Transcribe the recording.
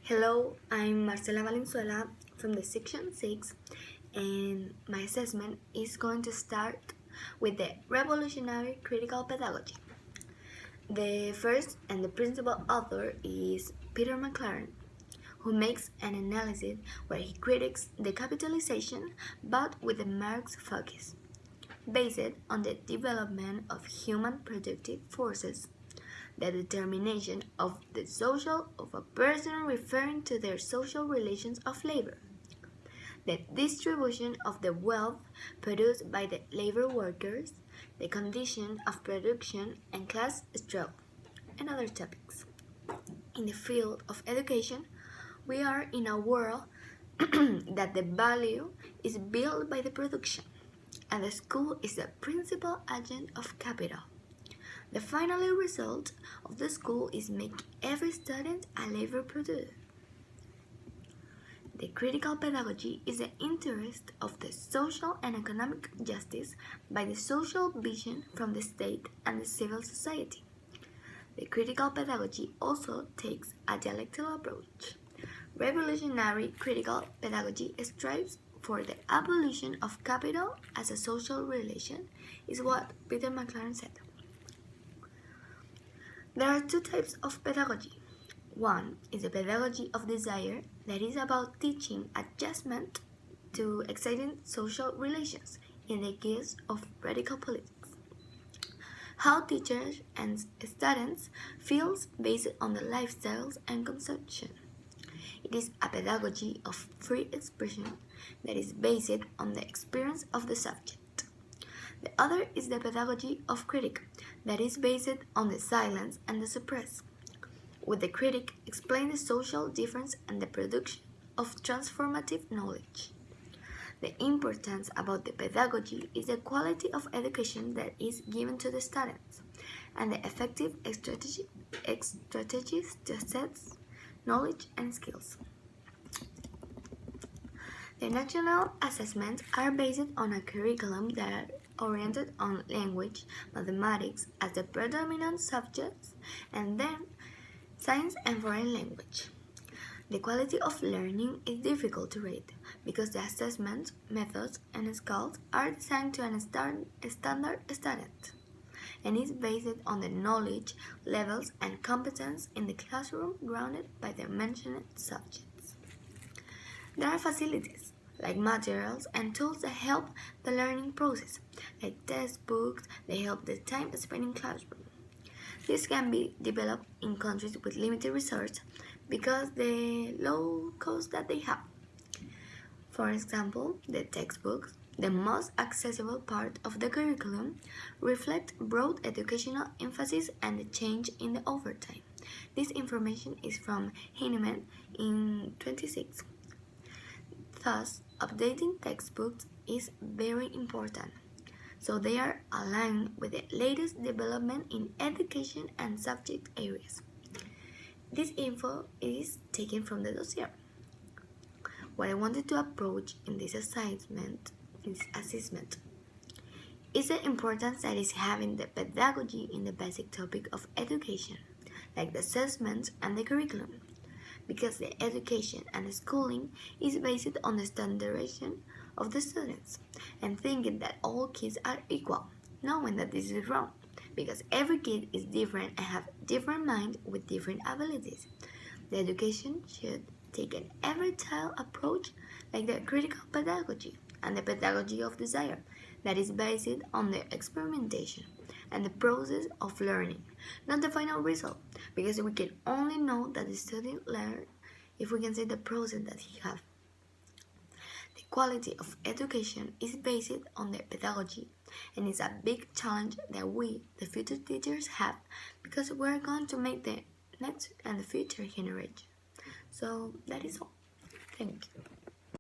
Hello, I'm Marcela Valenzuela from the Section 6, and my assessment is going to start with the revolutionary critical pedagogy. The first and the principal author is Peter McLaren, who makes an analysis where he critiques the capitalization but with a Marx focus, based on the development of human productive forces, the determination of the social of a person referring to their social relations of labor, the distribution of the wealth produced by the labor workers, the condition of production and class struggle, and other topics. In the field of education, we are in a world that the value is built by the production, and the school is the principal agent of capital. The final result of the school is make every student a labor product. The critical pedagogy is the interest of the social and economic justice by the social vision from the state and the civil society. The critical pedagogy also takes a dialectical approach. Revolutionary critical pedagogy strives for the abolition of capital as a social relation, is what Peter McLaren said. There are two types of pedagogy. One is the pedagogy of desire, that is about teaching adjustment to exciting social relations in the case of radical politics. How teachers and students feel based on the lifestyles and consumption. It is a pedagogy of free expression that is based on the experience of the subject. The other is the pedagogy of critique, that is based on the silence and the suppress, with the critic explain the social difference and the production of transformative knowledge. The importance about the pedagogy is the quality of education that is given to the students, and the effective strategies to assess knowledge and skills. The national assessments are based on a curriculum that are oriented on language, mathematics as the predominant subjects, and then science and foreign language. The quality of learning is difficult to rate because the assessment methods and scales are designed to a standard student and is based on the knowledge levels and competence in the classroom grounded by the mentioned subjects. There are facilities like materials and tools that help the learning process, like textbooks that help the time spent in classroom. This can be developed in countries with limited resources because the low cost that they have. For example, the textbooks, the most accessible part of the curriculum, reflect broad educational emphasis and the change in the overtime. This information is from Heinemann in 26. Thus, updating textbooks is very important, so they are aligned with the latest development in education and subject areas. This info is taken from the dossier. What I wanted to approach in this assessment is the importance that is having the pedagogy in the basic topic of education, like the assessments and the curriculum, because the education and the schooling is based on the standardization of the students and thinking that all kids are equal, knowing that this is wrong, because every kid is different and have different mind with different abilities. The education should take an every child approach like the critical pedagogy and the pedagogy of desire that is based on the experimentation and the process of learning, not the final result, because we can only know that the student learned if we can see the process that he has. The quality of education is based on the pedagogy and is a big challenge that we, the future teachers, have because we're going to make the next and the future generation. So that is all. Thank you.